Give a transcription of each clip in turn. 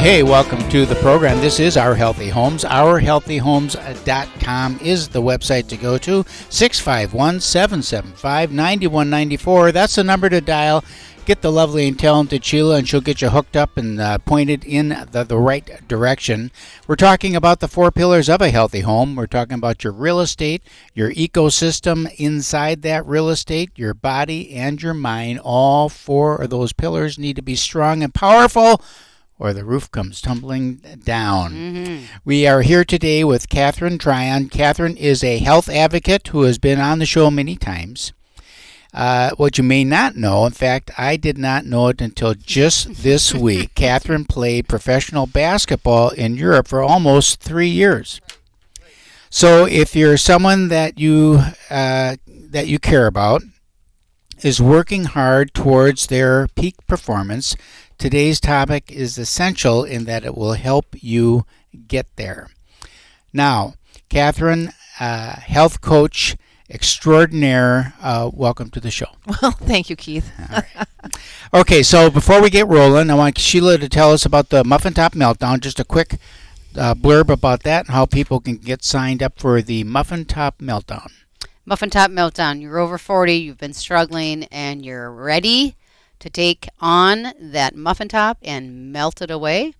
Hey, welcome to the program. This is Our Healthy Homes. OurHealthyHomes.com is the website to go to. 651-775-9194. That's the number to dial. Get the lovely and talented Sheila, and she'll get you hooked up and pointed in the right direction. We're talking about the 4 pillars of a healthy home. We're talking about your real estate, your ecosystem inside that real estate, your body, and your mind. All 4 of those pillars need to be strong and powerful, or the roof comes tumbling down. Mm-hmm. We are here today with Catherine Tryon. Catherine is a health advocate who has been on the show many times. What you may not know, in fact, I did not know it until just this week. Catherine played professional basketball in Europe for almost 3 years. So if you're someone that you care about, is working hard towards their peak performance, today's topic is essential in that it will help you get there. Now, Catherine, health coach extraordinaire, welcome to the show. Well, thank you, Keith. All right. Okay, so before we get rolling, I want Sheila to tell us about the Muffin Top Meltdown. Just a quick blurb about that and how people can get signed up for the Muffin Top Meltdown. Muffin Top Meltdown. You're over 40, you've been struggling, and you're ready to take on that muffin top and melt it away.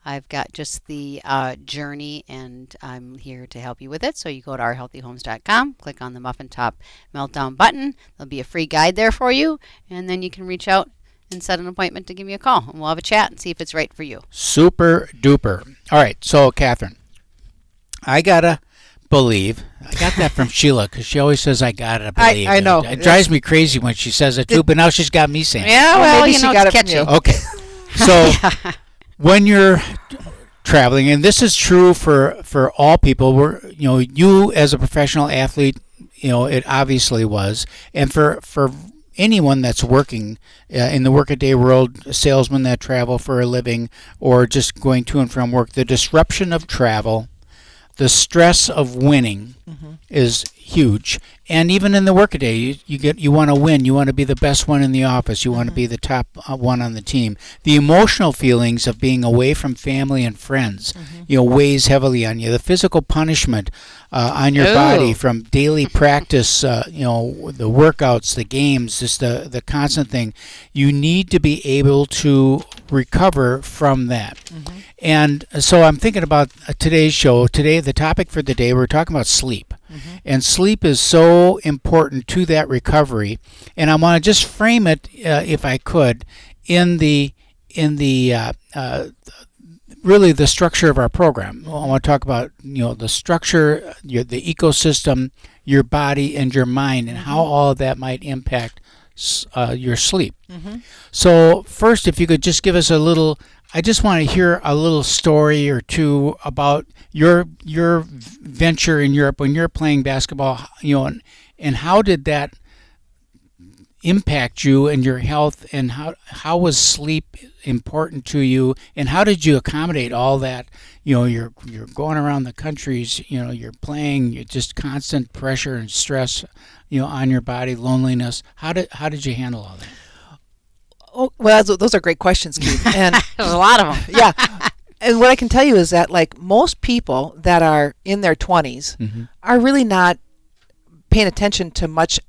I've got just the journey, and I'm here to help you with it. So you go to OurHealthyHomes.com, click on the Muffin Top Meltdown button. There'll be a free guide there for you, and then you can reach out and set an appointment to give me a call, and we'll have a chat and see if it's right for you. Super duper. All right, so Catherine, I gotta believe. I got that from Sheila because she always says I gotta believe. I know. It drives me crazy when she says it too, but now she's got me saying it. Yeah, well, maybe you she know, got it's it from catchy. you. Okay, so when you're traveling, and this is true for all people, you as a professional athlete, it obviously was, and for anyone that's working in the workaday world, salesmen that travel for a living or just going to and from work, the disruption of travel, the stress of winning is huge. And even in the workaday, you want to win. You want to be the best one in the office. You want to be the top one on the team. The emotional feelings of being away from family and friends, weighs heavily on you. The physical punishment on your body from daily practice, the workouts, the games, just the constant thing. You need to be able to recover from that. And so I'm thinking about today's show. Today, the topic for the day, we're talking about sleep. And sleep is so important to that recovery. And I want to just frame it, if I could, in the really the structure of our program. I want to talk about the structure, the ecosystem, your body, and your mind, and how all of that might impact your sleep. So first, if you could just give us I just want to hear a little story or two about your venture in Europe when you're playing basketball, and how did that impact you and your health, and how was sleep important to you, and how did you accommodate all that? You're going around the countries, you're playing, you're just constant pressure and stress, on your body, loneliness. How did you handle all that? Oh, well, those are great questions, Keith. And There's a lot of them. yeah. And what I can tell you is that, like, most people that are in their 20s are really not paying attention to much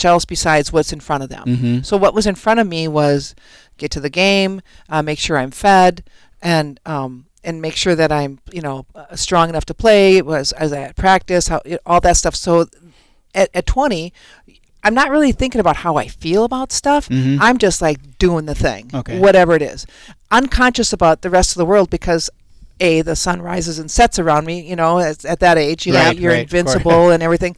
else besides what's in front of them. So what was in front of me was get to the game, make sure I'm fed, and make sure that I'm strong enough to play. As I at practice, all that stuff. So at 20, I'm not really thinking about how I feel about stuff. I'm just like doing the thing, whatever it is. Unconscious about the rest of the world because A, the sun rises and sets around me, at that age, you're invincible and everything.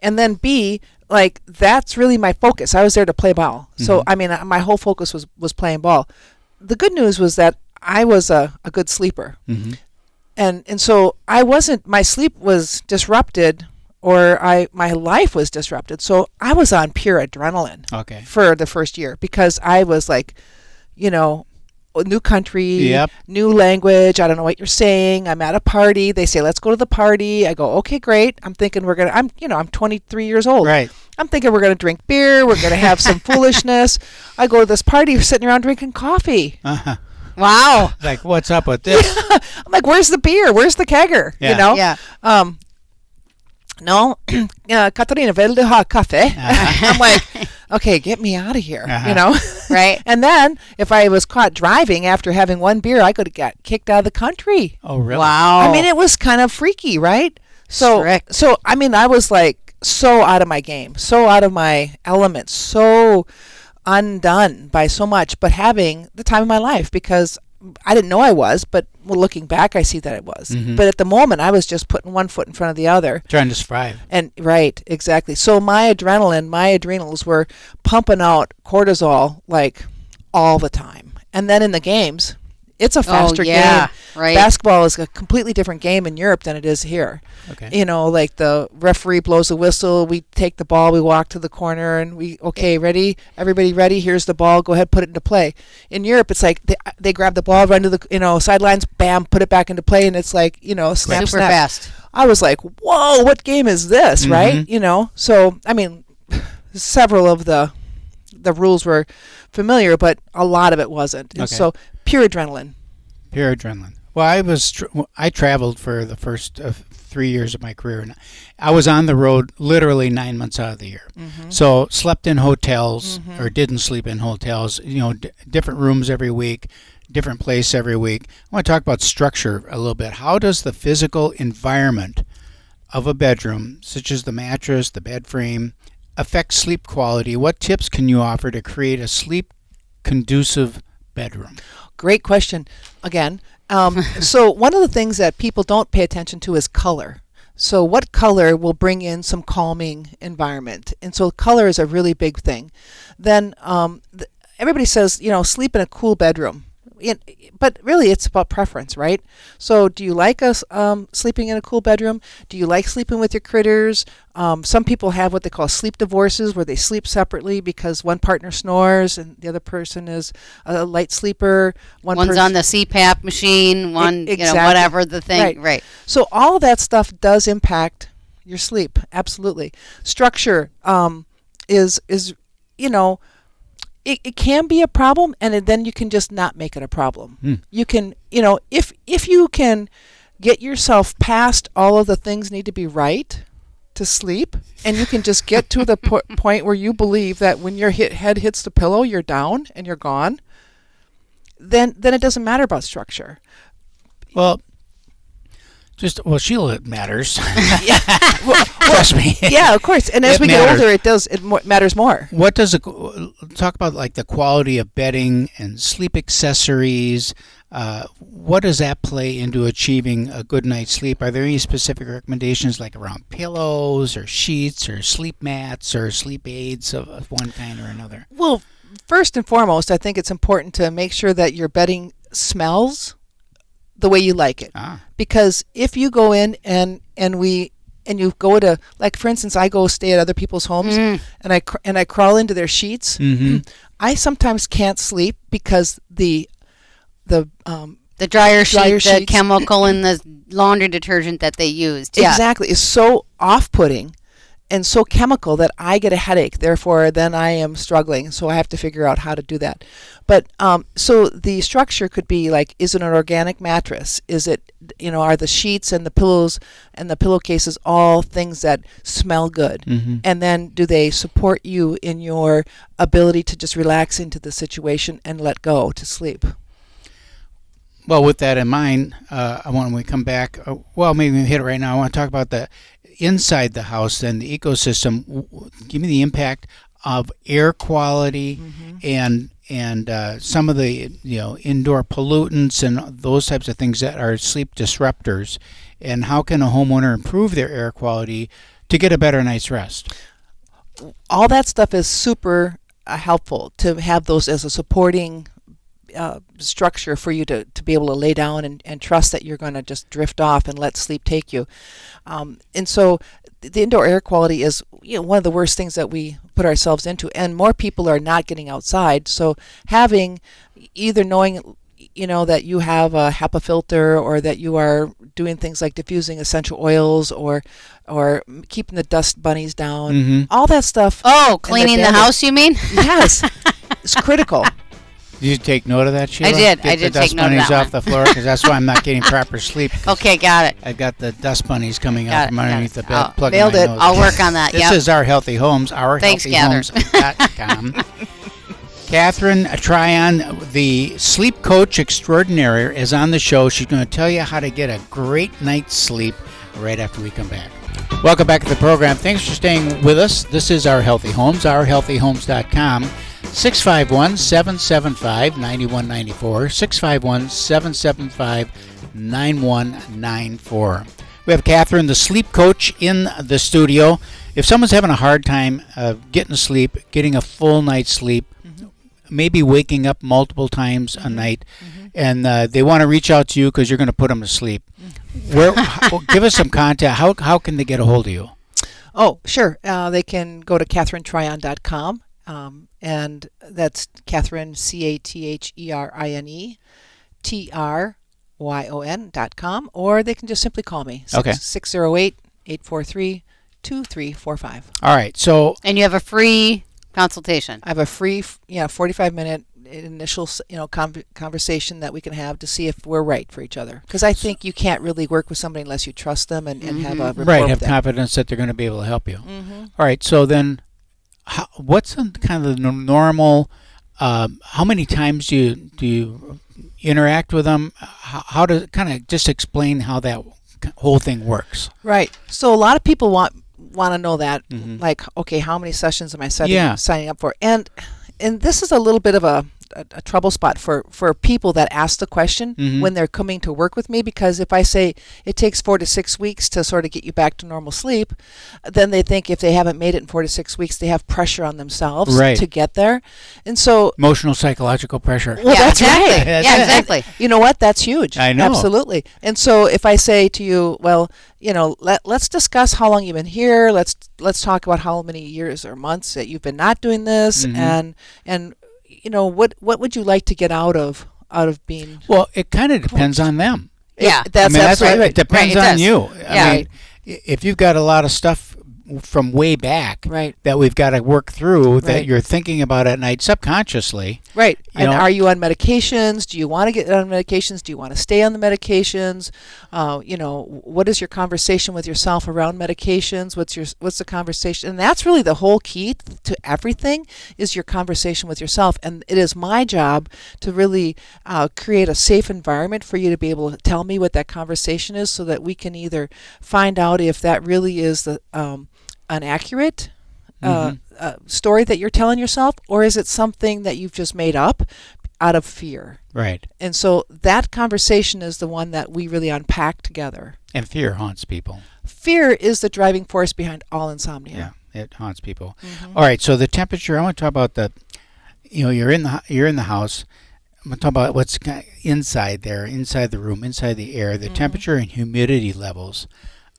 And then B, like, that's really my focus. I was there to play ball. So, I mean, my whole focus was playing ball. The good news was that I was a good sleeper. And so my sleep was disrupted, or my life was disrupted. So I was on pure adrenaline for the first year because I was like, new country, new language. I don't know what you're saying. I'm at a party. They say, let's go to the party. I go, okay, great. I'm thinking I'm 23 years old. Right. I'm thinking we're going to drink beer. We're going to have some foolishness. I go to this party. We're sitting around drinking coffee. Wow. Like, what's up with this? I'm like, where's the beer? Where's the kegger? Yeah. You know? Yeah. No, Katarina, vill du ha kaffe? I'm like, okay, get me out of here, you know? Right. And then if I was caught driving after having one beer, I could have got kicked out of the country. Oh, really? Wow. I mean, it was kind of freaky, right? Strict. So I mean, I was like so out of my game, so out of my element, so undone by so much, but having the time of my life because I didn't know I was, but looking back, I see that it was. Mm-hmm. But at the moment, I was just putting one foot in front of the other. Trying to survive. And right, exactly. So my adrenals were pumping out cortisol like all the time. And then in the games, it's a faster game. Right. Basketball is a completely different game in Europe than it is here. Okay. You know, like the referee blows the whistle, we take the ball, we walk to the corner, and ready? Everybody ready? Here's the ball. Go ahead, put it into play. In Europe, it's like they grab the ball, run to the sidelines, bam, put it back into play, and it's like snap, Super snap. fast. I was like, whoa, what game is this, Mm-hmm. right? You know, so I mean, several of the rules were familiar, but a lot of it wasn't. And Okay. so pure adrenaline. Pure adrenaline. Well, I traveled for the first 3 years of my career, and I was on the road literally 9 months out of the year. Mm-hmm. So slept in hotels or didn't sleep in hotels. Different rooms every week, different place every week. I want to talk about structure a little bit. How does the physical environment of a bedroom, such as the mattress, the bed frame, affect sleep quality? What tips can you offer to create a sleep conducive bedroom? Great question. Again, so one of the things that people don't pay attention to is color. So what color will bring in some calming environment? And so color is a really big thing. Then everybody says, sleep in a cool bedroom. But really, it's about preference, right? So do you like us sleeping in a cool bedroom? Do you like sleeping with your critters? Some people have what they call sleep divorces, where they sleep separately because one partner snores and the other person is a light sleeper. One's on the CPAP machine, one, Exactly. whatever the thing. Right. So all that stuff does impact your sleep, absolutely. Structure is it can be a problem, and then you can just not make it a problem. You can, if you can get yourself past all of the things need to be right to sleep, and you can just get to the point where you believe that when your head hits the pillow, you're down and you're gone, then it doesn't matter about structure. Well, Sheila, it matters. Trust me. Yeah, of course. And as It we matters. get older, it matters more. What does talk about, like the quality of bedding and sleep accessories? What does that play into achieving a good night's sleep? Are there any specific recommendations, like around pillows or sheets or sleep mats or sleep aids of one kind or another? Well, first and foremost, I think it's important to make sure that your bedding smells the way you like it. Because if you go in and you go to, like, for instance, I go stay at other people's homes and I crawl into their sheets. I sometimes can't sleep because the dryer sheet, the sheets. chemical in the laundry detergent that they used. Yeah. Exactly, is so off-putting and so chemical that I get a headache. Therefore, then I am struggling. So I have to figure out how to do that. But so the structure could be like, is it an organic mattress? Is it, are the sheets and the pillows and the pillowcases all things that smell good? And then do they support you in your ability to just relax into the situation and let go to sleep? Well, with that in mind, when we come back, maybe we hit it right now. I want to talk about the inside the house and the ecosystem. Give me the impact of air quality and some of the indoor pollutants and those types of things that are sleep disruptors, and how can a homeowner improve their air quality to get a better night's rest? All that stuff is super helpful to have those as a supporting structure for you to be able to lay down and trust that you're going to just drift off and let sleep take you. And so the indoor air quality is one of the worst things that we put ourselves into, and more people are not getting outside. So having either knowing that you have a HEPA filter, or that you are doing things like diffusing essential oils, or keeping the dust bunnies down, all that stuff. Oh, cleaning the house, you mean? Yes, it's critical. Did you take note of that, Sheila? I did. Get I did the dust take note of bunnies that off the floor, because that's why I'm not getting proper sleep. 'Cause Okay, got it. I got the dust bunnies coming Got out it, from got underneath it. the bed. Oh, plugging nailed my it. nose. I'll work on that. This Yep. is Our Healthy Homes, Thanks, Catherine. ourhealthyhomes.com. Catherine Tryon, the sleep coach extraordinaire, is on the show. She's going to tell you how to get a great night's sleep right after we come back. Welcome back to the program. Thanks for staying with us. This is Our Healthy Homes, ourhealthyhomes.com. 651-775-9194, 651-775-9194. We have Catherine, the sleep coach, in the studio. If someone's having a hard time getting to sleep, getting a full night's sleep, maybe waking up multiple times a night, and they want to reach out to you because you're going to put them to sleep, give us some contact. How can they get a hold of you? Oh, sure. They can go to CatherineTryon.com, and that's Catherine, CatherineTryon.com, or they can just simply call me. Okay. 608-843-2345. All right. So, And you have a free consultation. I have a free 45-minute initial conversation that we can have to see if we're right for each other, because I think you can't really work with somebody unless you trust them and have a rapport right, have with them. confidence that they're going to be able to help you. All right. So then, what's kind of the normal? How many times do you interact with them? How to kind of just explain how that whole thing works? Right. So a lot of people want to know that, like, okay, how many sessions am I signing up for? And this is a little bit of a trouble spot for people that ask the question when they're coming to work with me, because if I say it takes 4 to 6 weeks to sort of get you back to normal sleep, then they think if they haven't made it in 4 to 6 weeks, they have pressure on themselves to get there. And so emotional, psychological pressure. Well, that's exactly. right. Yeah, exactly. You know what? That's huge. I know. Absolutely. And so if I say to you, well, let's discuss how long you've been here. Let's talk about how many years or months that you've been not doing this, and what would you like to get out of being? Well, it kind of depends on them. Yeah. That's absolutely right. It depends Right, it on does. you. Yeah. I mean, if you've got a lot of stuff from way back Right. that we've got to work through that Right. you're thinking about at night subconsciously. Right. You And know- are you on medications? Do you want to get on medications? Do you want to stay on the medications? What is your conversation with yourself around medications? What's the conversation? And that's really the whole key to everything, is your conversation with yourself. And it is my job to really create a safe environment for you to be able to tell me what that conversation is, so that we can either find out if that really is the an accurate story that you're telling yourself, or is it something that you've just made up out of fear? Right. And so that conversation is the one that we really unpack together. And fear haunts people. Fear is the driving force behind all insomnia. Yeah, it haunts people. All right, so the temperature, I want to talk about you're in the house. I'm going to talk about what's inside there, inside the room, inside the air. The temperature and humidity levels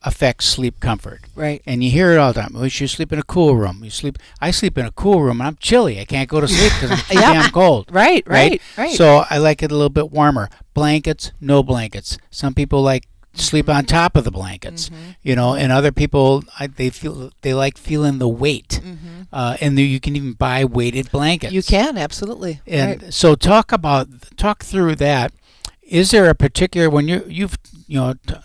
affect sleep comfort. Right. And you hear it all the time. You should sleep in a cool room. I sleep in a cool room, and I'm chilly. I can't go to sleep because I'm too damn cold. Right. So I like it a little bit warmer. Blankets, no blankets. Some people like sleep on top of the blankets, and other people they like feeling the weight. And you can even buy weighted blankets. You can, absolutely. And so talk through that. Is there a particular, when you've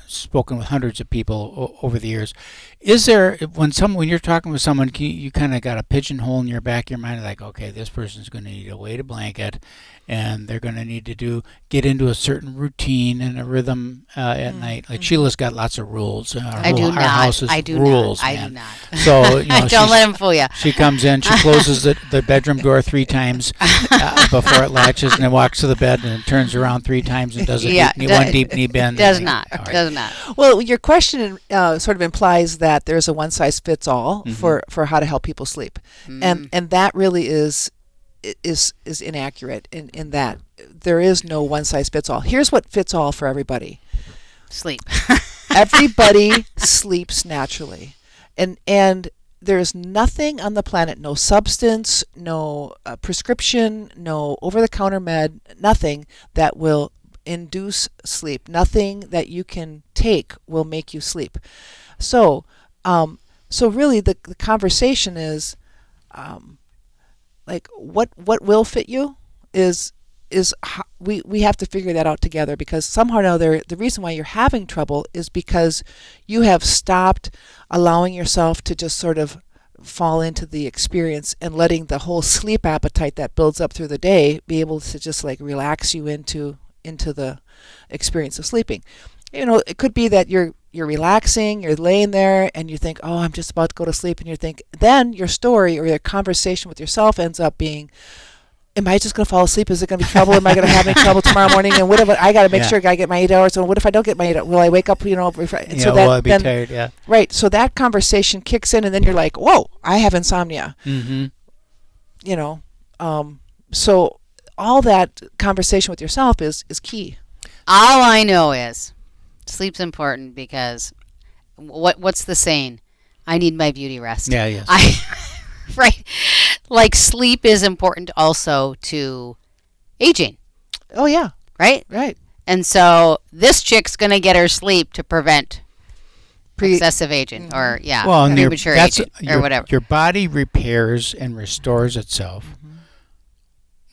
spoken with hundreds of people over the years, is there, when you're talking with someone, you kind of got a pigeonhole in your back of your mind, like, okay, this person's going to need a weighted blanket, and they're going to need to get into a certain routine and a rhythm at night. Like Sheila's got lots of rules. I do our not. house is I do rules, not. I man. do not. So Don't let him fool you. she comes in, she closes the bedroom door 3 times before it latches, and then walks to the bed and then turns around 3 times and does one deep knee bend. Does not. All right. Does not. Well, your question sort of implies that there's a one-size-fits-all for how to help people sleep, and that really is inaccurate in that there is no one-size-fits-all. Here's what fits all for everybody. Sleep. Everybody sleeps naturally, and there's nothing on the planet, no substance, no prescription, no over-the-counter med, nothing that will induce sleep. Nothing that you can take will make you sleep. So really the conversation is like what will fit you is we have to figure that out together, because somehow or another the reason why you're having trouble is because you have stopped allowing yourself to just sort of fall into the experience and letting the whole sleep appetite that builds up through the day be able to just like relax you into the experience of sleeping. It could be that you're relaxing, you're laying there, and you think, oh, I'm just about to go to sleep, and you think, then your story or your conversation with yourself ends up being, am I just going to fall asleep? Is it going to be trouble? Am I going to have any trouble tomorrow morning? And what if I got to make sure I get my 8 hours? And what if I don't get my 8 hours? Will I wake up? And so will I be tired? Yeah. Right. So that conversation kicks in, and then you're like, whoa, I have insomnia. Mm-hmm. So all that conversation with yourself is key. All I know is sleep's important, because what's the saying? I need my beauty rest. Yeah, yes. Right. Like, sleep is important also to aging. Oh, yeah. Right? Right. And so this chick's going to get her sleep to prevent excessive aging, or premature aging, or whatever. Your body repairs and restores itself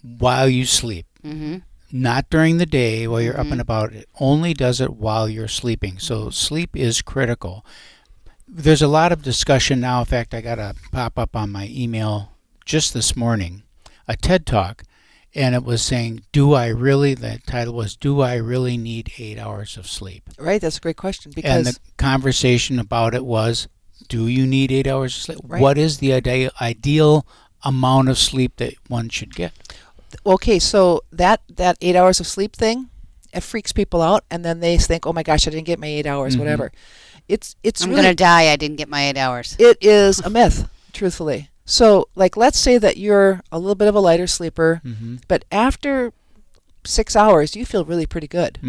while you sleep. Mm-hmm. Not during the day while you're up and about. It only does it while you're sleeping. So sleep is critical. There's a lot of discussion now. In fact, I got a pop-up on my email just this morning, a TED Talk, and it was saying, the title was, do I really need 8 hours of sleep? Right, that's a great question. And the conversation about it was, do you need 8 hours of sleep? Right. What is the ideal amount of sleep that one should get? Okay, so that 8 hours of sleep thing, it freaks people out, and then they think, oh my gosh, I didn't get my 8 hours, whatever. It's I'm really, going to die. I didn't get my 8 hours. It is a myth, truthfully. So, like, let's say that you're a little bit of a lighter sleeper, but after 6 hours, you feel really pretty good.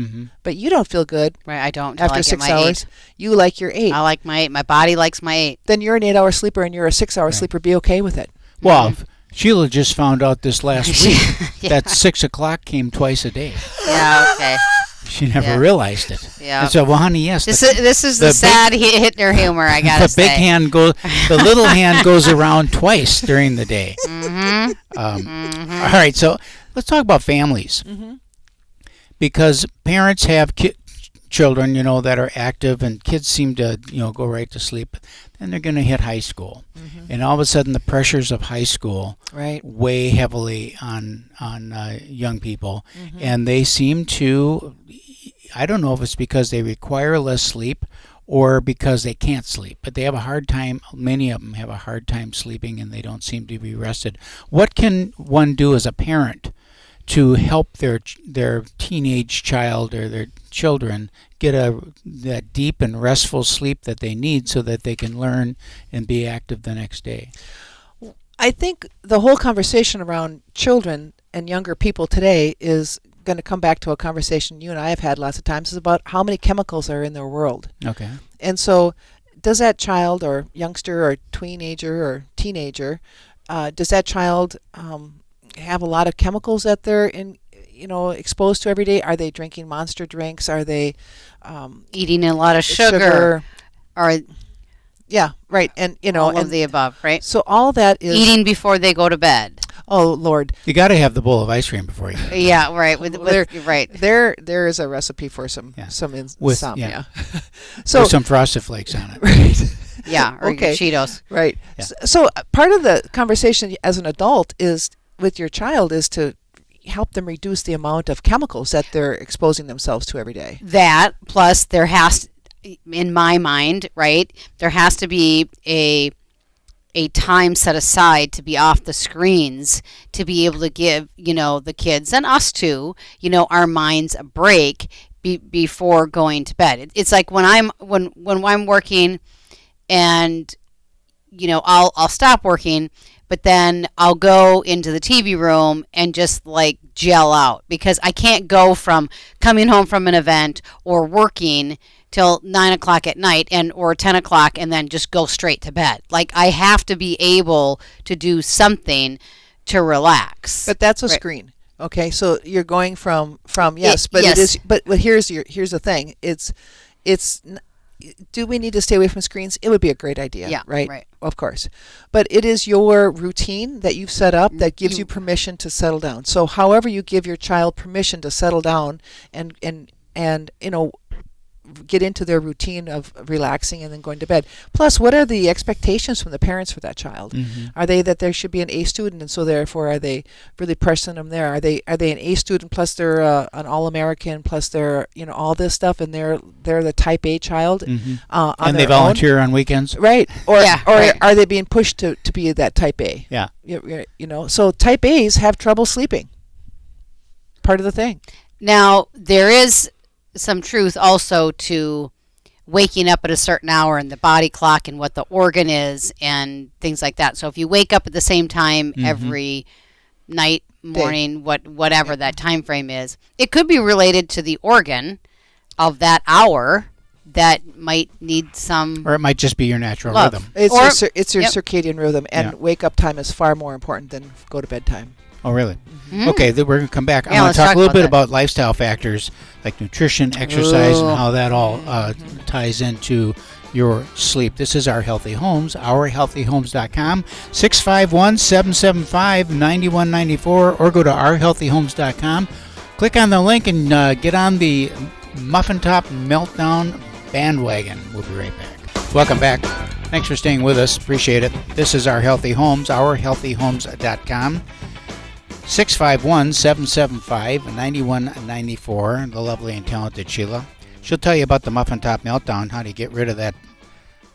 But you don't feel good. Right, I don't. After 6 hours, you like your 8. I like my 8. My body likes my 8. Then you're an 8-hour sleeper, and you're a 6-hour sleeper. Be okay with it. Well, Sheila just found out this last week that 6 o'clock came twice a day. Yeah, okay. She never realized it. Yeah. And so, well, honey, yes. This is the sad Hittner humor, I gotta say. The little hand goes around twice during the day. All right, so let's talk about families. Because parents have children, that are active, and kids seem to, go right to sleep. Then they're going to hit high school. And all of a sudden, the pressures of high school weigh heavily on young people. And they seem to, I don't know if it's because they require less sleep or because they can't sleep, but they have a hard time, many of them have a hard time sleeping, and they don't seem to be rested. What can one do as a parent to help their teenage child or their children get that deep and restful sleep that they need so that they can learn and be active the next day? I think the whole conversation around children and younger people today is going to come back to a conversation you and I have had lots of times, is about how many chemicals are in their world. Okay. And so does that child or youngster or teenager or teenager, does that child have a lot of chemicals that they're exposed to every day? Are they drinking monster drinks? Are they eating a lot of sugar? Or yeah, right. And all of the above, right? So all that is eating before they go to bed. Oh Lord! You got to have the bowl of ice cream before you go. Yeah, right. Right. There is a recipe for some insomnia. So with some Frosted Flakes on it. Right. Yeah. Or Cheetos. Right. Yeah. So part of the conversation as an adult is with your child is to help them reduce the amount of chemicals that they're exposing themselves to every day. That plus there has, in my mind, right, there has to be a time set aside to be off the screens to be able to give, the kids and us too, our minds a break before going to bed. It's like when I'm working and, I'll stop working, but then I'll go into the TV room and just like gel out, because I can't go from coming home from an event or working till 9 o'clock at night or 10 o'clock and then just go straight to bed. Like, I have to be able to do something to relax. But that's a screen. Okay, so you're going from yes, but it is. But here's the thing. do we need to stay away from screens? It would be a great idea, Yeah, right? right. Of course. But it is your routine that you've set up that gives you permission to settle down. So however you give your child permission to settle down and get into their routine of relaxing and then going to bed. Plus, what are the expectations from the parents for that child? Are they that there should be an A student, and so therefore are they really pressing them there? Are they an A student plus they're an All-American plus they're all this stuff, and they're the Type A child on and their they volunteer on weekends? Right. Or right. are they being pushed to be that Type A? Yeah. So Type A's have trouble sleeping. Part of the thing. Now, there is some truth also to waking up at a certain hour and the body clock and what the organ is and things like that. So if you wake up at the same time every night, morning, whatever that time frame is, it could be related to the organ of that hour that might need some, or it might just be your natural love. rhythm. It's your circadian rhythm, and wake up time is far more important than go to bed time. Oh, really? Okay, we're going to come back. I Yeah, want to let's talk a little talk bit about about lifestyle factors like nutrition, exercise, and how that all ties into your sleep. This is Our Healthy Homes, ourhealthyhomes.com, 651-775-9194, or go to ourhealthyhomes.com. Click on the link and get on the Muffin Top Meltdown bandwagon. We'll be right back. Welcome back. Thanks for staying with us. Appreciate it. This is Our Healthy Homes, ourhealthyhomes.com. 651-775-9194. The lovely and talented Sheila. She'll tell you about the Muffin Top Meltdown, how to get rid of that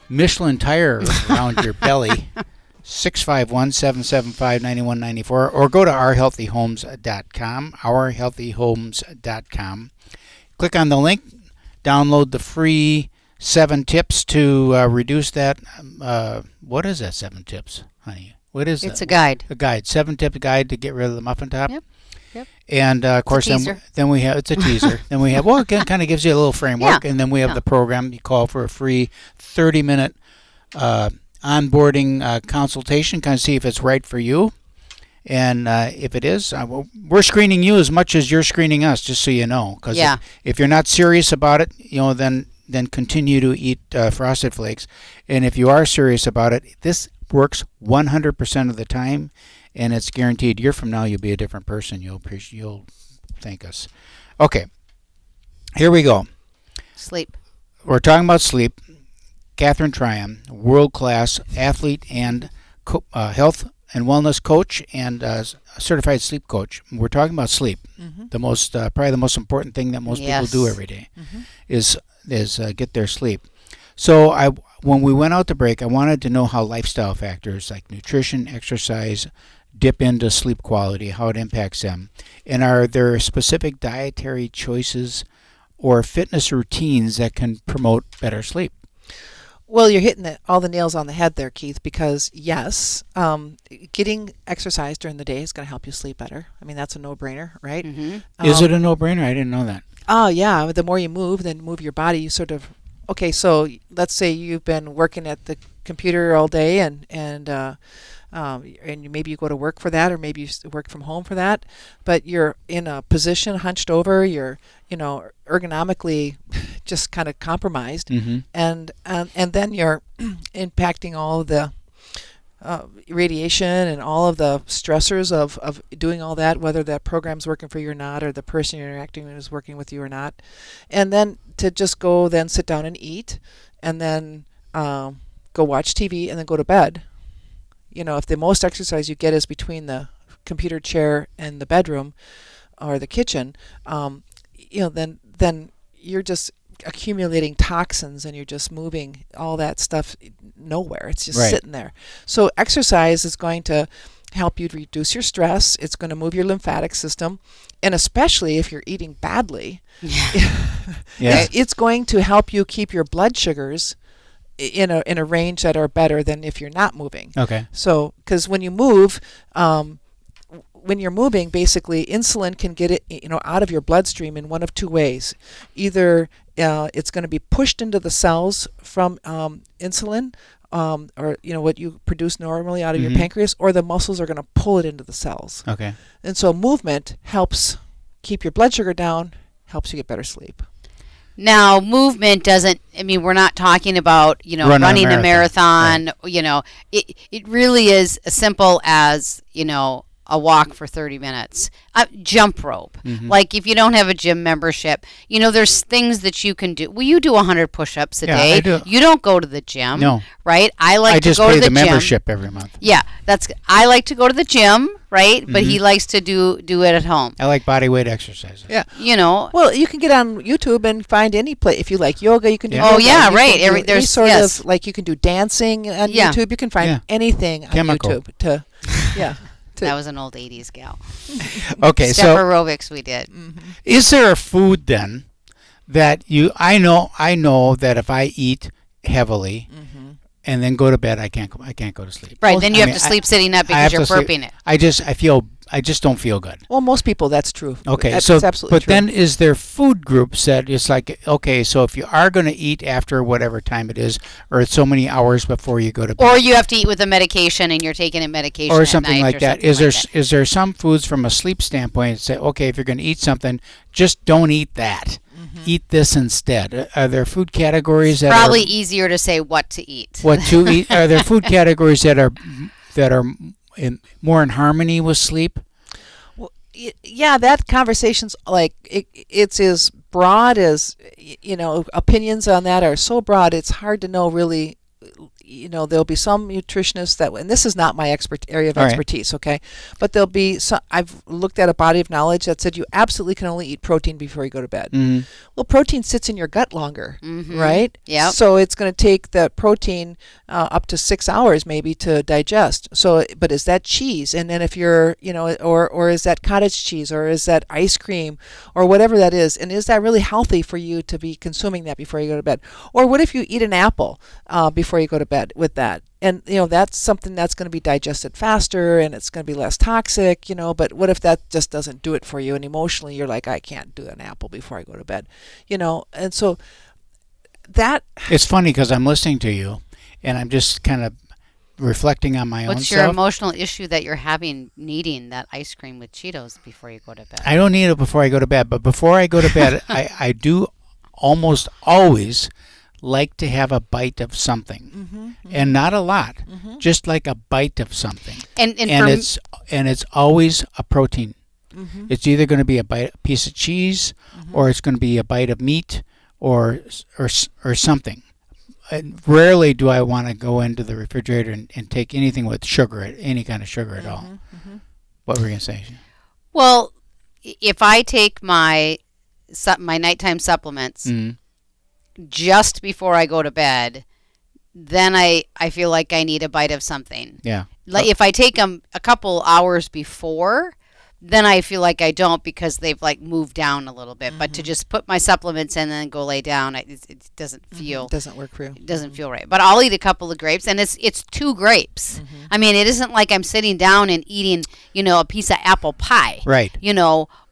Michelin tire around your belly. 651-775-9194, or go to ourhealthyhomes.com, ourhealthyhomes.com. Click on the link, download the free 7 tips to reduce that. What is that 7 tips, honey? What is it's that? a guide. A guide, 7-tip guide to get rid of the muffin top. Yep. And of course, then we have, it's a teaser. Then we have, well, it kind of gives you a little framework, and then we have the program. You call for a free 30-minute onboarding consultation, kind of see if it's right for you. And if it is, we're screening you as much as you're screening us, just so you know. Because if you're not serious about it, then continue to eat Frosted Flakes. And if you are serious about it, this works 100% of the time, and it's guaranteed. A year from now, you'll be a different person. You'll thank us. Okay, here we go. Sleep. We're talking about sleep. Catherine Tryon, world-class athlete and health and wellness coach and certified sleep coach. We're talking about sleep. The most, probably the most important thing that most people do every day is get their sleep. So when we went out to break, I wanted to know how lifestyle factors like nutrition, exercise, dip into sleep quality, how it impacts them. And are there specific dietary choices or fitness routines that can promote better sleep? Well, you're hitting all the nails on the head there, Keith, because yes, getting exercise during the day is going to help you sleep better. I mean, that's a no-brainer, right? Is it a no-brainer? I didn't know that. Oh, yeah. The more you move your body, you sort of... Okay, so let's say you've been working at the computer all day and maybe you go to work for that, or maybe you work from home for that, but you're in a position hunched over, you're ergonomically just kind of compromised, and then you're impacting all of the radiation and all of the stressors of doing all that, whether that program's working for you or not, or the person you're interacting with is working with you or not, and then to just go then sit down and eat, and then go watch TV, and then go to bed. If the most exercise you get is between the computer chair and the bedroom or the kitchen, then you're just accumulating toxins, and you're just moving all that stuff nowhere. It's just sitting there. So exercise is going to help you reduce your stress. It's going to move your lymphatic system, and especially if you're eating badly, it's going to help you keep your blood sugars in a range that are better than if you're not moving. Okay. So, because when you move, when you're moving, basically insulin can get it, out of your bloodstream in one of two ways. Either it's going to be pushed into the cells from insulin, or what you produce normally out of your pancreas, or the muscles are going to pull it into the cells. Okay. And so movement helps keep your blood sugar down, helps you get better sleep. Now, movement doesn't, I mean, we're not talking about, running a marathon. Right. It really is as simple as, a walk for 30 minutes. Jump rope. Mm-hmm. Like if you don't have a gym membership, there's things that you can do. Well, you do 100 push-ups a day. I do. You don't go to the gym. No. Right? I just go pay to the gym. Membership every month. Yeah, I like to go to the gym, right? But he likes to do it at home. I like body weight exercises. Yeah. Well, you can get on YouTube and find any place. If you like yoga, you can do yoga. Oh, yeah, right. There's sort of, like you can do dancing on YouTube. You can find anything on Chemical. YouTube. That was an old 80s gal. Okay, Step aerobics we did. Mm-hmm. Is there a food then that I know that if I eat heavily and then go to bed, I can't go to sleep. Right, then you have to sleep sitting up because you're burping it. I just don't feel good. Well, most people, that's true. Okay, that's absolutely true. Then is there food groups that it's like, okay, so if you are going to eat after whatever time it is, or so many hours before you go to bed, or you have to eat with a medication and you're taking a medication or something like that. Is there some foods from a sleep standpoint that say, okay, if you're going to eat something, just don't eat that. Eat this instead. Are there food categories that probably easier to say what to eat? What to eat? Are there food categories that are more in harmony with sleep? Well, yeah, that conversation's like it's as broad as opinions on that are so broad. It's hard to know really. There'll be some nutritionists that, and this is not my area of expertise, okay? But there'll be some, I've looked at a body of knowledge that said you absolutely can only eat protein before you go to bed. Mm-hmm. Well, protein sits in your gut longer, right? Yeah. So it's going to take the protein up to 6 hours maybe to digest. So, but is that cheese? And then if you're, or is that cottage cheese, or is that ice cream, or whatever that is? And is that really healthy for you to be consuming that before you go to bed? Or what if you eat an apple before you go to bed with that? And that's something that's going to be digested faster and it's going to be less toxic, but what if that just doesn't do it for you, and emotionally you're like, I can't do an apple before I go to bed, and so that it's funny because I'm listening to you and I'm just kind of reflecting on my own self. What's your emotional issue that you're having needing that ice cream with Cheetos before you go to bed? I don't need it before I go to bed, but before I go to bed I do almost always like to have a bite of something, and not a lot, just like a bite of something, and it's always a protein. It's either going to be a piece of cheese, or it's going to be a bite of meat, or something. And rarely do I want to go into the refrigerator and take anything with sugar, any kind of sugar at all. What were you going to say? Well, if I take my nighttime supplements. Just before I go to bed, then I feel like I need a bite of something. Yeah. Like if I take them a couple hours before, then I feel like I don't, because they've like moved down a little bit. But to just put my supplements in and then go lay down, it doesn't feel. It doesn't work for you. It doesn't feel right. But I'll eat a couple of grapes, and it's 2 grapes. I mean, it isn't like I'm sitting down and eating, a piece of apple pie. Right.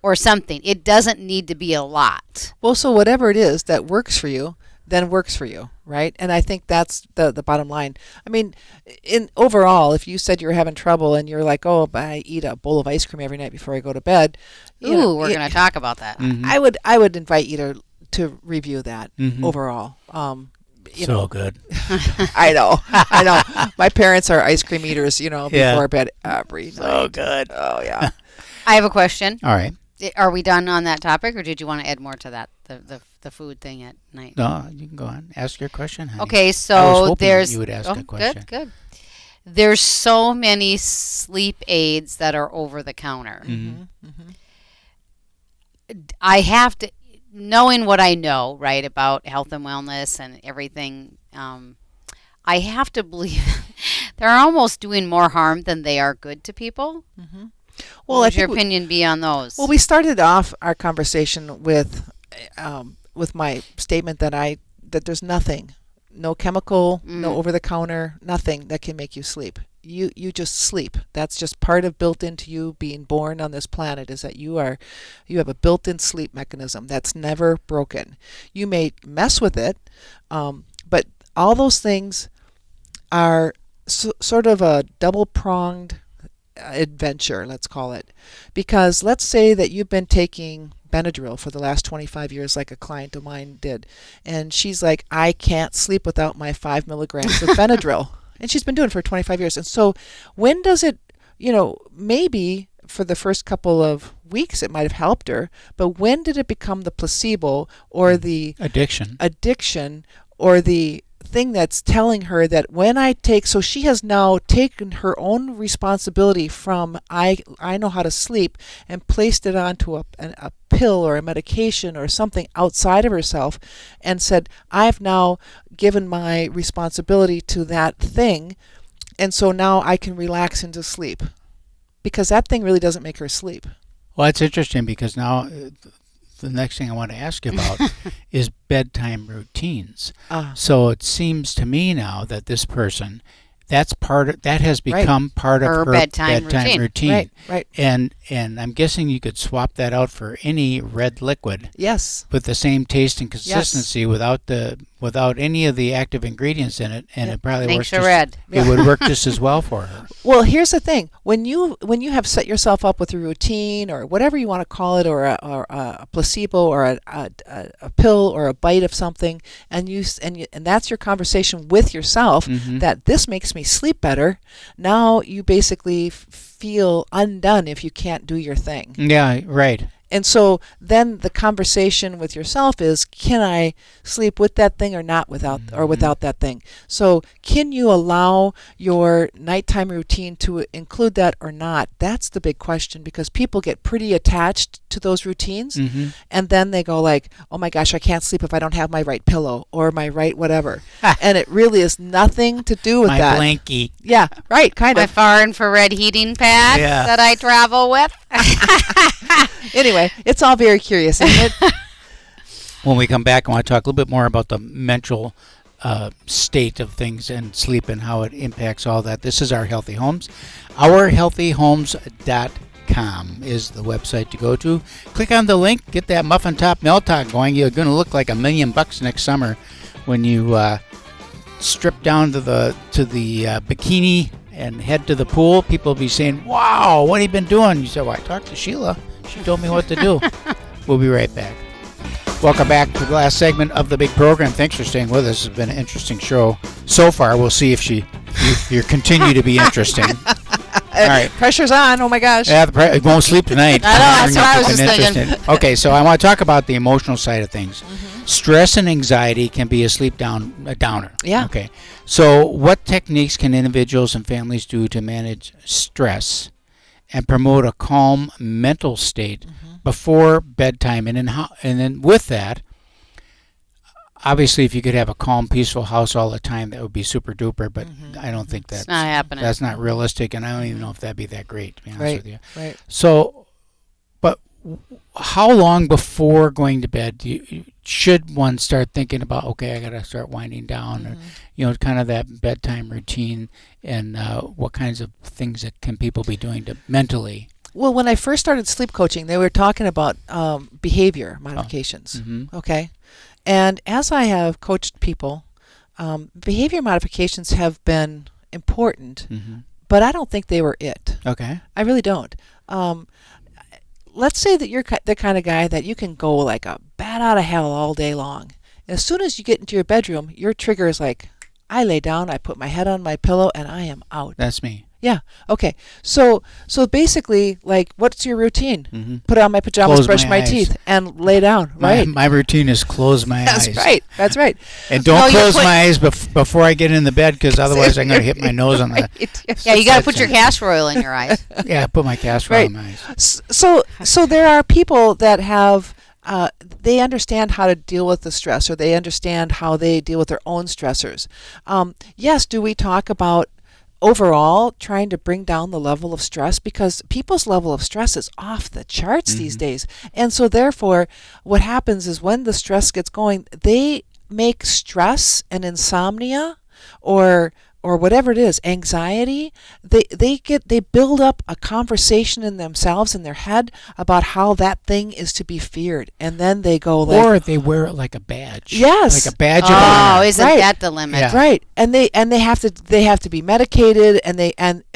Or something. It doesn't need to be a lot. Well, so whatever it is that works for you, then works for you, right? And I think that's the bottom line. I mean, in overall, if you said you're having trouble and you're like, oh, but I eat a bowl of ice cream every night before I go to bed. We're going to talk about that. I would invite you to review that overall. Good. I know. My parents are ice cream eaters, before bed every night. So good. Oh, yeah. I have a question. All right. Are we done on that topic, or did you want to add more to that, the food thing at night? No, you can go on. Ask your question, honey. Okay, so I was hoping there's you would ask a question. Good. There's so many sleep aids that are over the counter. I have to, knowing what I know, right, about health and wellness and everything, I have to believe they're almost doing more harm than they are good to people. Well, what would your opinion be on those? Well, we started off our conversation with my statement that there's nothing, no chemical, no over-the-counter, nothing that can make you sleep. You just sleep. That's just part of built into you being born on this planet, is that you have a built-in sleep mechanism that's never broken. You may mess with it, but all those things are sort of a double-pronged adventure, let's call it. Because let's say that you've been taking Benadryl for the last 25 years, like a client of mine did. And she's like, I can't sleep without my 5 milligrams of Benadryl. And she's been doing it for 25 years. And so when does it, maybe for the first couple of weeks it might have helped her, but when did it become the placebo or the addiction or the thing that's telling her that when I take, so she has now taken her own responsibility from I know how to sleep and placed it onto a pill or a medication or something outside of herself and said, I've now given my responsibility to that thing, and so now I can relax into sleep, because that thing really doesn't make her sleep. Well, it's interesting because now the next thing I want to ask you about is bedtime routines. So it seems to me now that this person, that has become part of her bedtime routine. Right. And I'm guessing you could swap that out for any red liquid. Yes. With the same taste and consistency, without any of the active ingredients in it, and it probably works. It would work just as well for her. Well, here's the thing: when you have set yourself up with a routine or whatever you want to call it, or a placebo or a pill or a bite of something, and that's your conversation with yourself, that this makes me sleep better. Now you basically feel undone if you can't do your thing. Yeah, right. And so then the conversation with yourself is, can I sleep with that thing or not without that thing? So can you allow your nighttime routine to include that or not? That's the big question, because people get pretty attached to those routines, and then they go like, oh my gosh, I can't sleep if I don't have my right pillow or my right whatever. And it really is nothing to do with that. My blankie. Yeah, right, kind my of. My far infrared heating pad that I travel with. Anyway, it's all very curious, isn't it? When we come back, I want to talk a little bit more about the mental state of things and sleep and how it impacts all that. This is Our Healthy Homes. OurHealthyHomes.com is the website to go to. Click on the link, get that muffin top melt-on going. You're going to look like $1 million next summer when you strip down to the bikini and head to the pool. People will be saying, wow, what have you been doing? You say, well, I talked to Sheila. She told me what to do. We'll be right back. Welcome back to the last segment of the big program. Thanks for staying with us. It's been an interesting show so far. We'll see if you continue to be interesting. All right. Pressure's on. Oh, my gosh. Yeah, it won't sleep tonight. I know. That's what I was just thinking. Okay, so I want to talk about the emotional side of things. Stress and anxiety can be a downer. Yeah. Okay. So what techniques can individuals and families do to manage stress and promote a calm mental state before bedtime? And then with that, obviously, if you could have a calm, peaceful house all the time, that would be super duper. But I don't think that's not happening. That's not realistic, and I don't even know if that'd be that great, to be honest with you. Right. So, but how long before going to bed should one start thinking about, okay, I got to start winding down, or kind of that bedtime routine, and what kinds of things that can people be doing to mentally? Well, when I first started sleep coaching, they were talking about behavior modifications. Okay. And as I have coached people, behavior modifications have been important, but I don't think they were it. Okay. I really don't. Let's say that you're the kind of guy that you can go like a bat out of hell all day long. And as soon as you get into your bedroom, your trigger is like, I lay down, I put my head on my pillow, and I am out. That's me. Yeah. Okay. So basically, like, what's your routine? Put on my pajamas, brush my teeth, and lay down. Right. My routine is close my eyes. That's right. That's right. And don't close my eyes before I get in the bed, because otherwise I'm going to hit my nose on the. Yeah, you got to put your castor oil in your eyes. Yeah, I put my castor oil in my eyes. So there are people that have. They understand how to deal with the stress, or they understand how they deal with their own stressors. Yes. Do we talk about overall trying to bring down the level of stress, because people's level of stress is off the charts these days. And so therefore what happens is when the stress gets going, they make stress and insomnia or or whatever it is, anxiety, they build up a conversation in themselves in their head about how that thing is to be feared, and then they go like, or they wear it like a badge. Yes. Like a badge of Oh, honor. isn't Right. that the limit? Yeah. right, and they have to be medicated,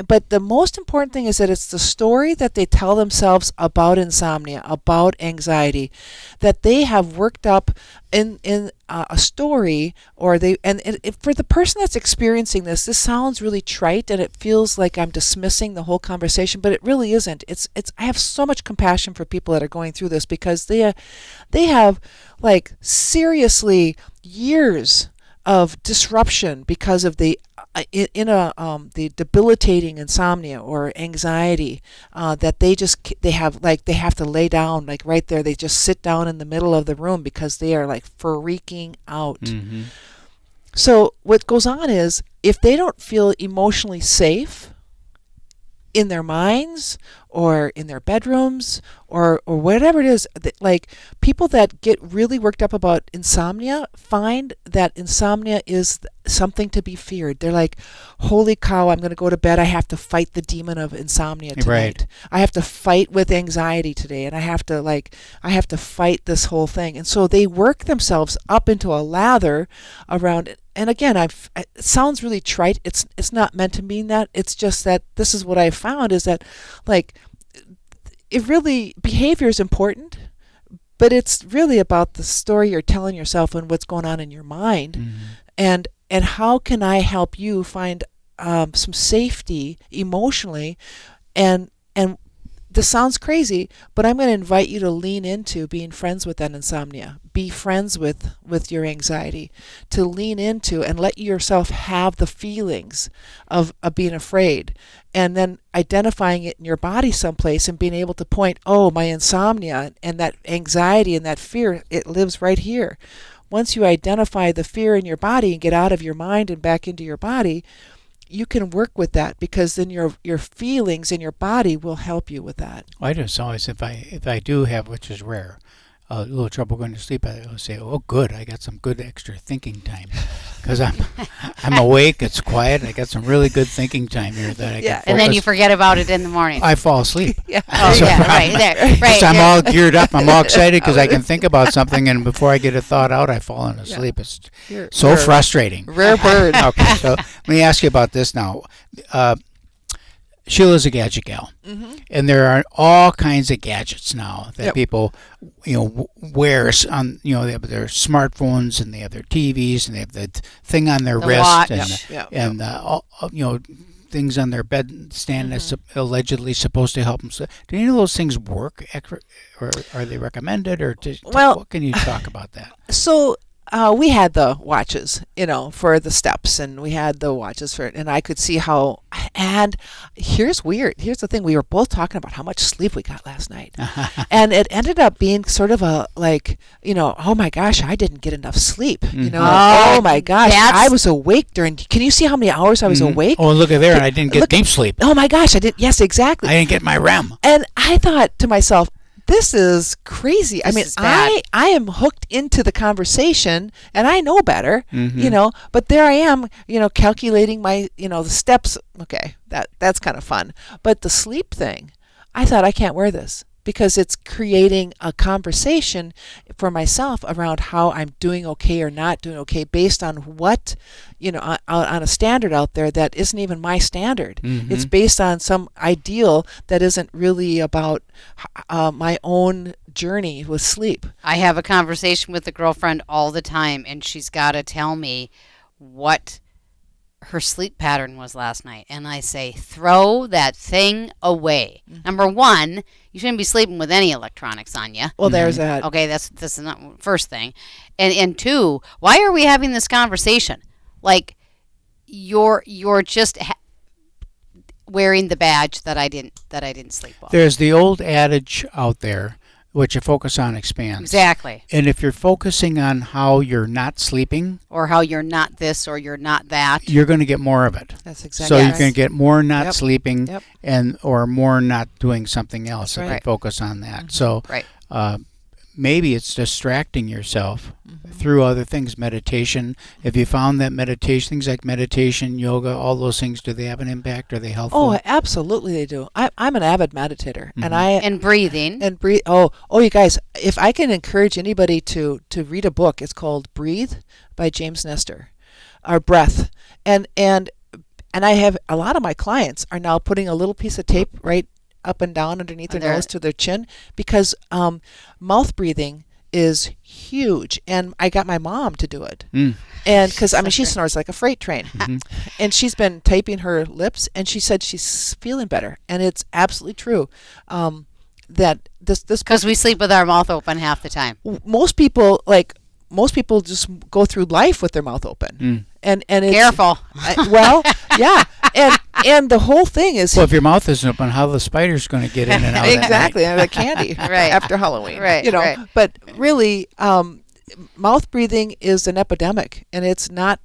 but the most important thing is that it's the story that they tell themselves about insomnia, about anxiety, that they have worked up in a story, or for the person that's experiencing this sounds really trite, and it feels like I'm dismissing the whole conversation, but it really isn't. It's I have so much compassion for people that are going through this, because they have like seriously years of disruption because of the debilitating insomnia or anxiety, that they have to lay down, like right there. They just sit down in the middle of the room because they are like freaking out. Mm-hmm. So what goes on is, if they don't feel emotionally safe in their minds or in their bedrooms or whatever it is, like people that get really worked up about insomnia find that insomnia is something to be feared. They're like, holy cow, I'm going to go to bed. I have to fight the demon of insomnia tonight. Right. I have to fight with anxiety today, and I have to fight this whole thing. And so they work themselves up into a lather around it. And again, it sounds really trite. It's not meant to mean that. It's just that this is what I found, is that like it really, behavior is important, but it's really about the story you're telling yourself and what's going on in your mind. Mm-hmm. And how can I help you find some safety emotionally. And this sounds crazy, but I'm going to invite you to lean into being friends with that insomnia. Be friends with your anxiety, to lean into and let yourself have the feelings of being afraid, and then identifying it in your body someplace and being able to point, oh, my insomnia and that anxiety and that fear, it lives right here. Once you identify the fear in your body and get out of your mind and back into your body, you can work with that, because then your feelings in your body will help you with that. I just always, if I do have, which is rare, a little trouble going to sleep, I will say, oh, good, I got some good extra thinking time, because I'm awake, it's quiet, I got some really good thinking time here that I can focus. And then you forget about it in the morning. I fall asleep. Yeah. Oh, yeah, right there. Right. I'm all geared up, I'm all excited because I can think about something, and before I get a thought out, I've fallen asleep. It's so frustrating. Rare bird. Okay, so let me ask you about this now. Sheila's a gadget gal, and there are all kinds of gadgets now that people, wear on. They have their smartphones, and they have their TVs, and they have the thing on their wrist, watch. and all, things on their bedstand that's allegedly supposed to help them. So, do any of those things work, or are they recommended, or what can you talk about that? So we had the watches, for the steps, and we had the watches for it, and I could see how. And here's the thing: we were both talking about how much sleep we got last night, and it ended up being sort of a oh my gosh, I didn't get enough sleep. Oh my gosh, I was awake during. Can you see how many hours I was awake? Oh, look at there! I didn't get deep sleep. Oh my gosh, I didn't. Yes, exactly. I didn't get my REM. And I thought to myself, this is crazy. I am hooked into the conversation, and I know better, but there I am, calculating my, the steps. Okay, that's kind of fun. But the sleep thing, I thought, I can't wear this, because it's creating a conversation for myself around how I'm doing okay or not doing okay based on what, on a standard out there that isn't even my standard. It's based on some ideal that isn't really about my own journey with sleep. I have a conversation with a girlfriend all the time, and she's got to tell me what her sleep pattern was last night, and I say, throw that thing away. Number one, you shouldn't be sleeping with any electronics on you. Well, there's that. Okay, that's not first thing. And two, why are we having this conversation? Like, you're just wearing the badge that I didn't sleep well. There's the old adage out there, what you focus on expands. Exactly. And if you're focusing on how you're not sleeping, or how you're not this or you're not that, you're going to get more of it. That's exactly. So right. you're going to get more not sleeping, or more not doing something else if you focus on that. So maybe it's distracting yourself through other things. Meditation. Have you found that meditation, things like meditation, yoga, all those things, do they have an impact? Are they helpful? Oh, absolutely they do. I'm an avid meditator, And breathing. and breathe. Oh, you guys! If I can encourage anybody to read a book, it's called "Breathe" by James Nestor, or "Breath," and I have a lot of my clients are now putting a little piece of tape right up and down underneath their nose to their chin, because mouth breathing is huge, and I got my mom to do it, and because she snores like a freight train, and she's been taping her lips, and she said she's feeling better, and it's absolutely true. That this Because we sleep with our mouth open half the time. most people just go through life with their mouth open, and it's, Careful. well, yeah, and the whole thing is Well, if your mouth isn't open, how are the spiders going to get in and out? exactly, and the candy Right. after Halloween, Right, you know. right. But really, mouth breathing is an epidemic, and it's not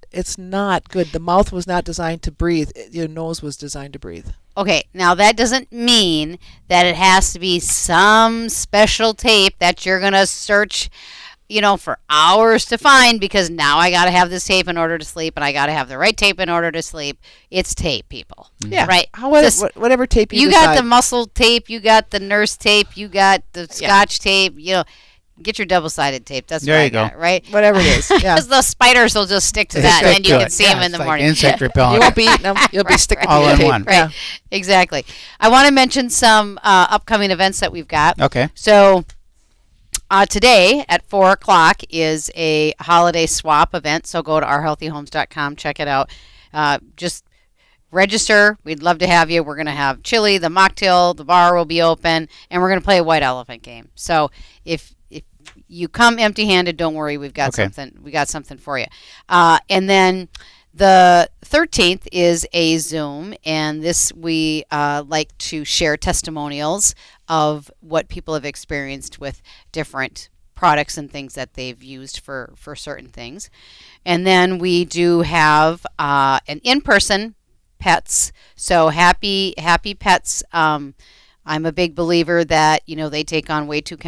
good. The mouth was not designed to breathe. Your nose was designed to breathe. Okay, now that doesn't mean that it has to be some special tape that you're going to search, for hours to find, because now I got to have this tape in order to sleep, and I got to have the right tape in order to sleep. It's tape, people. Yeah, Right. Whatever tape you got decide. the muscle tape, you got the nurse tape, you got the scotch tape, get your double-sided tape. That's There what I you go. got, right? Whatever it is. Yeah. Because the spiders will just stick to that, and then you can see them in the like morning. insect repellent. You won't be eating them. You'll be sticking All to the in tape. one. Right. Exactly. I want to mention some upcoming events that we've got. Okay. So today at 4 o'clock is a holiday swap event. So go to ourhealthyhomes.com, check it out. Just register. We'd love to have you. We're going to have chili, the mocktail, the bar will be open, and we're going to play a white elephant game. So if you come empty-handed, don't worry. We've got something. We got something for you. And then the 13th is a Zoom, and this we like to share testimonials of what people have experienced with different products and things that they've used for certain things. And then we do have an in-person pets. So happy pets. I'm a big believer that they take on way too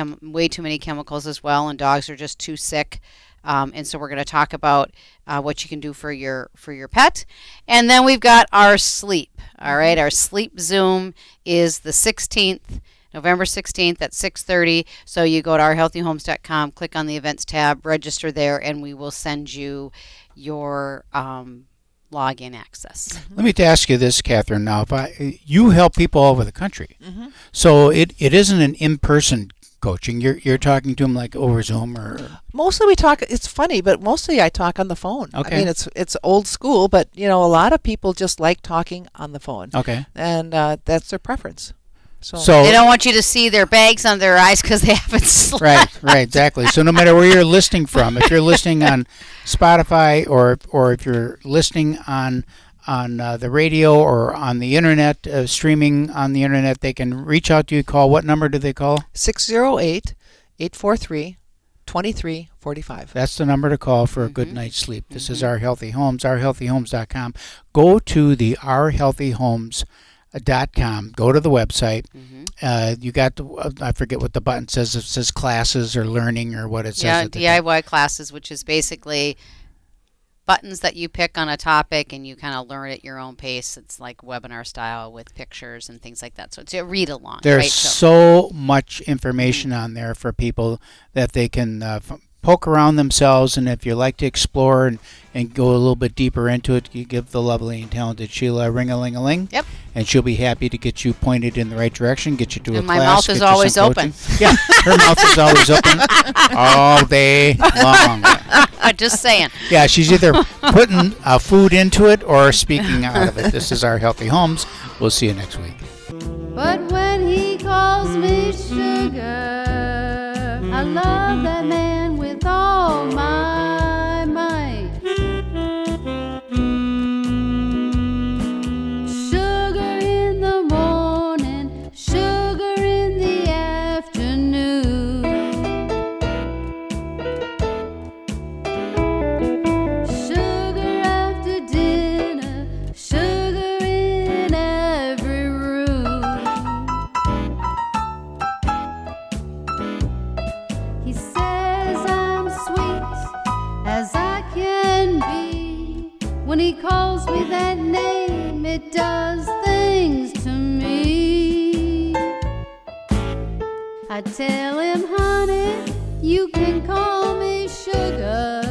many chemicals as well, and dogs are just too sick. And so we're going to talk about what you can do for your pet. And then we've got our sleep. All right, our sleep Zoom is the 16th, November 16th at 6:30. So you go to ourhealthyhomes.com, click on the events tab, register there, and we will send you your login access. Let me ask you this, Catherine. Now, you help people all over the country, so it isn't an in-person coaching. You're talking to them like over Zoom or. Mostly we talk. It's funny, but mostly I talk on the phone. Okay. I mean, it's old school, but a lot of people just like talking on the phone. Okay. And that's their preference. So They don't want you to see their bags under their eyes because they haven't slept. Right, exactly. So no matter where you're listening from, if you're listening on Spotify or if you're listening on the radio or on the internet, streaming on the internet, they can reach out to you. Call. What number do they call? 608-843-2345. That's the number to call for a good night's sleep. This is Our Healthy Homes, ourhealthyhomes.com. Go to the ourhealthyhomes.com. Go to the website. You got I forget what the button says. It says classes or learning or what it says. Yeah, at the top. DIY classes, which is basically buttons that you pick on a topic and you kind of learn at your own pace. It's like webinar style with pictures and things like that. So it's a read along. There's right? so much information on there for people that they can poke around themselves, and if you like to explore and go a little bit deeper into it, you give the lovely and talented Sheila a ring-a-ling-a-ling. Yep. And she'll be happy to get you pointed in the right direction, get you to a And my class. mouth is get you always some open. coaching. Yeah, her mouth is always open all day long. Just saying. Yeah, she's either putting food into it or speaking out of it. This is Our Healthy Homes. We'll see you next week. But when he calls me sugar, I love that man with all my might. Sugar in the morning, sugar in the afternoon. Sugar after dinner, sugar in every room. He When he calls me that name, it does things to me. I tell him, honey, you can call me sugar.